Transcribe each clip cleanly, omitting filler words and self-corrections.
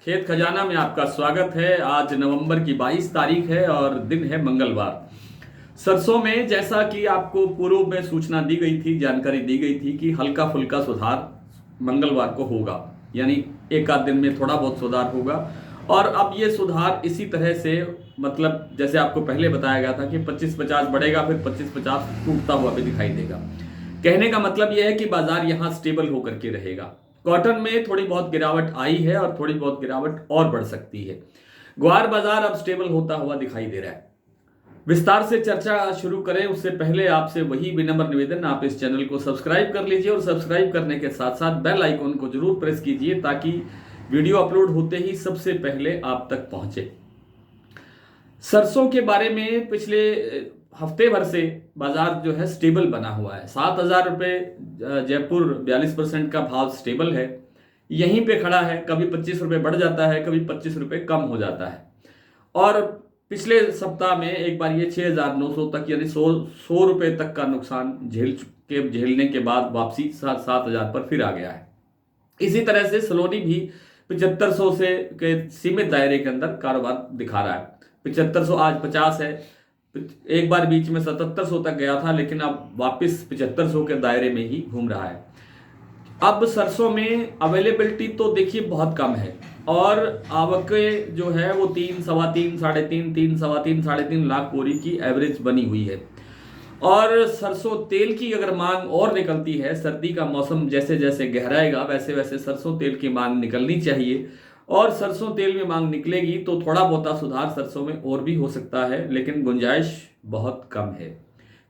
खेत खजाना में आपका स्वागत है। आज नवंबर की 22 तारीख है और दिन है मंगलवार। सरसों में जैसा कि आपको पूर्व में सूचना दी गई थी, जानकारी दी गई थी कि हल्का फुल्का सुधार मंगलवार को होगा, यानी एक आध दिन में थोड़ा बहुत सुधार होगा। और अब ये सुधार इसी तरह से, मतलब जैसे आपको पहले बताया गया था कि 25-50 बढ़ेगा, फिर 25-50 टूटता हुआ भी दिखाई देगा। कहने का मतलब यह है कि बाजार यहां स्टेबल होकर के रहेगा। कॉटन में थोड़ी बहुत गिरावट आई है और थोड़ी बहुत गिरावट और बढ़ सकती है। ग्वार बाजार अब स्टेबल होता हुआ दिखाई दे रहा है। विस्तार से चर्चा शुरू करें उससे पहले आपसे वही विनम्र निवेदन, आप इस चैनल को सब्सक्राइब कर लीजिए और सब्सक्राइब करने के साथ साथ बेल आइकन को जरूर प्रेस कीजिए ताकि वीडियो अपलोड होते ही सबसे पहले आप तक पहुंचे। सरसों के बारे में पिछले हफ्ते भर से बाजार जो है स्टेबल बना हुआ है। 7,000 रुपये जयपुर 42% का भाव स्टेबल है, यहीं पे खड़ा है। कभी 25 रुपये बढ़ जाता है, कभी 25 रुपये कम हो जाता है। और पिछले सप्ताह में एक बार ये 6,900 तक, यानी 100 रुपये तक का नुकसान झेलने के बाद वापसी 7,000 पर फिर आ गया है। इसी तरह से सलोनी भी 7500 से के सीमित दायरे के अंदर कारोबार दिखा रहा है। 7500 आज 50 है। एक बार बीच में 7700 तक गया था, लेकिन अब वापस 7500 के दायरे में ही घूम रहा है। अब सरसों में अवेलेबिलिटी तो देखिए बहुत कम है और आवक जो है वो 3, सवा 3, 3.5, 3, सवा 3, 3.5 लाख बोरी की एवरेज बनी हुई है। और सरसों तेल की अगर मांग और निकलती है, सर्दी का मौसम जैसे जैसे गहराएगा वैसे वैसे सरसों तेल की मांग निकलनी चाहिए। और सरसों तेल में मांग निकलेगी तो थोड़ा बहुत सुधार सरसों में और भी हो सकता है, लेकिन गुंजाइश बहुत कम है।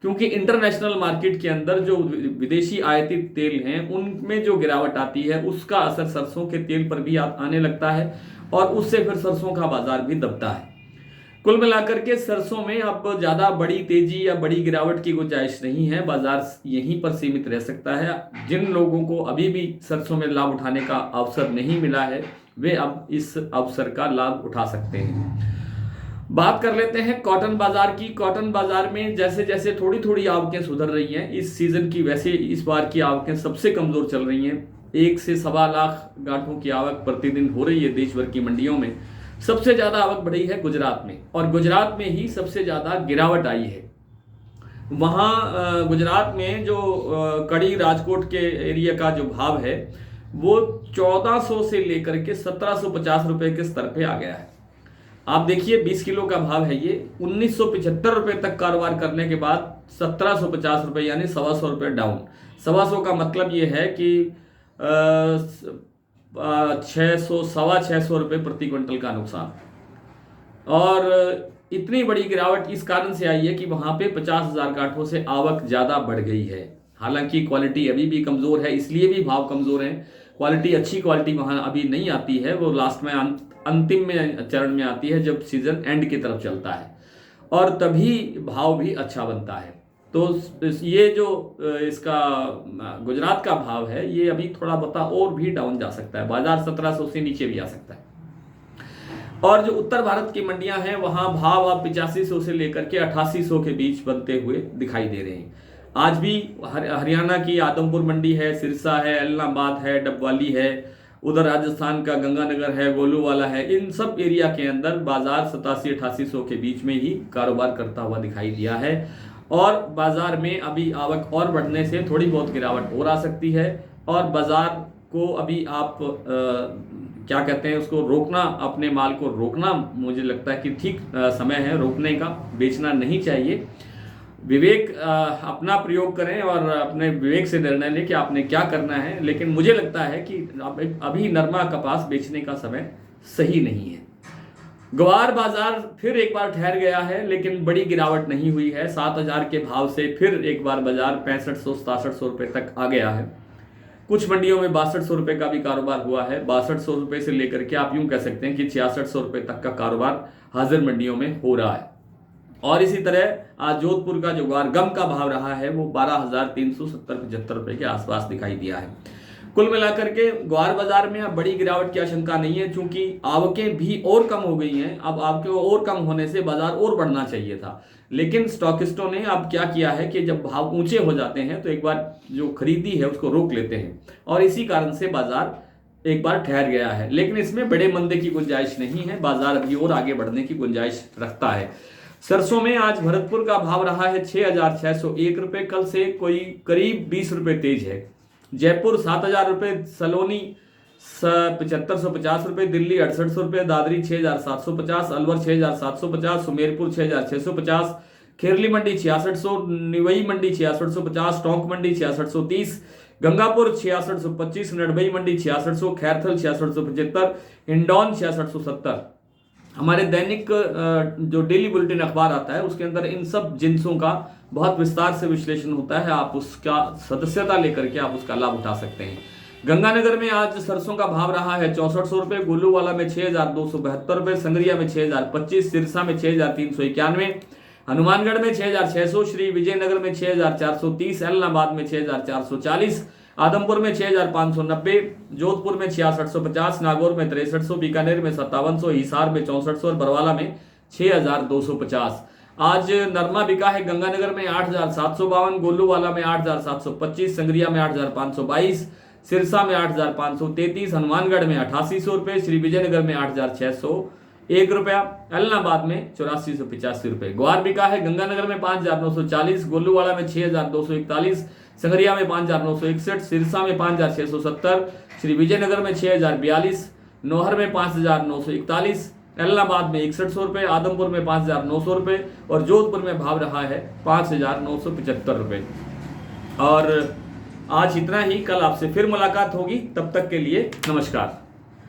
क्योंकि इंटरनेशनल मार्केट के अंदर जो विदेशी आयातित तेल हैं उनमें जो गिरावट आती है उसका असर सरसों के तेल पर भी आने लगता है और उससे फिर सरसों का बाजार भी दबता है। कुल मिलाकर के सरसों में अब ज्यादा बड़ी तेजी या बड़ी गिरावट की गुंजाइश नहीं है। बाजार यहीं पर सीमित रह सकता है। जिन लोगों को अभी भी सरसों में लाभ उठाने का अवसर नहीं मिला है वे अब इस अवसर का लाभ उठा सकते हैं। बात कर लेते हैं कॉटन बाजार की। कॉटन बाजार में जैसे जैसे थोड़ी थोड़ी आवकें सुधर रही हैं इस सीजन की, वैसे इस बार की आवकें सबसे कमजोर चल रही हैं। 1 से सवा लाख गांठों की आवक प्रतिदिन हो रही है देश भर की मंडियों में। सबसे ज्यादा आवक बढ़ी है गुजरात में, और गुजरात में ही सबसे ज्यादा गिरावट आई है। वहां गुजरात में जो कड़ी राजकोट के एरिया का जो भाव है वो 1400 से लेकर के 1750 रुपए के स्तर पे आ गया है। आप देखिए 20 किलो का भाव है ये। 1975 रुपए तक कारोबार करने के बाद 1750 रुपए, यानी 125 रुपए डाउन। 125 का मतलब ये है कि 600, 625 रुपए प्रति क्विंटल का नुकसान। और इतनी बड़ी गिरावट इस कारण से आई है कि वहां पे 50,000 गांठों से आवक ज्यादा बढ़ गई है। हालांकि क्वालिटी अभी भी कमजोर है, इसलिए भी भाव कमजोर है। क्वालिटी, अच्छी क्वालिटी वहां अभी नहीं आती है, वो लास्ट में अंतिम में चरण में आती है जब सीजन एंड की तरफ चलता है, और तभी भाव भी अच्छा बनता है। तो ये जो इसका गुजरात का भाव है ये अभी थोड़ा बहुत और भी डाउन जा सकता है। बाजार 1700 से नीचे भी आ सकता है। और जो उत्तर भारत की मंडियां हैं वहां भाव अब 8500 से लेकर के 8800 के बीच बनते हुए दिखाई दे रहे हैं। आज भी हरियाणा की आदमपुर मंडी है, सिरसा है, एलनाबाद है, डबवाली है, उधर राजस्थान का गंगानगर है, गोलूवाला है। इन सब एरिया के अंदर बाजार 8700-8800 के बीच में ही कारोबार करता हुआ दिखाई दिया है। और बाजार में अभी आवक और बढ़ने से थोड़ी बहुत गिरावट और आ सकती है। और बाजार को अभी आप क्या कहते हैं उसको रोकना, अपने माल को रोकना, मुझे लगता है कि ठीक समय है रोकने का। बेचना नहीं चाहिए। विवेक अपना प्रयोग करें और अपने विवेक से निर्णय लें कि आपने क्या करना है। लेकिन मुझे लगता है कि अभी नरमा कपास बेचने का समय सही नहीं है। ग्वार बाजार फिर एक बार ठहर गया है, लेकिन बड़ी गिरावट नहीं हुई है। 7,000 के भाव से फिर एक बार बाजार 6500-6700 रुपए तक आ गया है। कुछ मंडियों में 6200 रुपए का भी कारोबार हुआ है। 6200 रुपए से लेकर के आप यूं कह सकते हैं कि 6600 रुपए तक का कारोबार हाजिर मंडियों में हो रहा है। और इसी तरह आज जोधपुर का जो ग्वार गम का भाव रहा है वो 12,370-75 रुपए के आसपास दिखाई दिया है। कुल मिलाकर के ग्वार बाजार में अब बड़ी गिरावट की आशंका नहीं है, क्योंकि आवकें भी और कम हो गई हैं। अब आवकें और कम होने से बाजार और बढ़ना चाहिए था, लेकिन स्टॉकिस्टों ने अब क्या किया है कि जब भाव ऊंचे हो जाते हैं तो एक बार जो खरीदी है उसको रोक लेते हैं, और इसी कारण से बाजार एक बार ठहर गया है, लेकिन इसमें बड़े मंदे की गुंजाइश नहीं है। बाजार अभी और आगे बढ़ने की गुंजाइश रखता है। सरसों में आज भरतपुर का भाव रहा है 6,601 रुपये, कल से कोई करीब 20 रुपये तेज है। जयपुर 7,000 रुपये, सलोनी 7,550 रुपये, दिल्ली 6,800 रुपये, दादरी 6,750, अलवर 6,750, सुमेरपुर 6,650, खेरली मंडी 6600, निवई मंडी 6650, टोंक मंडी 6630, गंगापुर 6625, नडबई मंडी 6600, खैरथल 6675, हिंडौन 6670। हमारे दैनिक जो डेली बुलेटिन अखबार आता है उसके अंदर इन सब जिन्सों का बहुत विस्तार से विश्लेषण होता है। आप उसका सदस्यता लेकर के आप उसका लाभ उठा सकते हैं। गंगानगर में आज सरसों का भाव रहा है 6400 रुपये, गोलूवाला में 6,272 रुपये, संगरिया में 6,025, सिरसा में 6,391, हनुमानगढ़ में 6,600, श्री विजयनगर में 6,430, एलनाबाद में 6,440, आदमपुर में 6,590, जोधपुर में 6,650, नागौर में 6,300, बीकानेर में 5,700, हिसार में 6,400 और बरवाला में 6,250। आज नरमा बिका है गंगानगर में 8,752, गोलूवाला में 8,725, संगरिया में 8,522, सिरसा में 8,533, हनुमानगढ़ में 8,800 रुपये, श्री विजयनगर में 8,601 रुपया, एलनाबाद में 8,485 रुपये। ग्वार बिका है गंगानगर में 5,940, गोलूवाला में 6,241, संगरिया में 5,961, सिरसा में 5,670, श्री विजयनगर में 6,042, नौहर में 5,941, एलनाबाद में 6100 रुपये, आदमपुर में 5,900 रुपये और जोधपुर में भाव रहा है 5,975 रुपये। और आज इतना ही, कल आपसे फिर मुलाकात होगी, तब तक के लिए नमस्कार।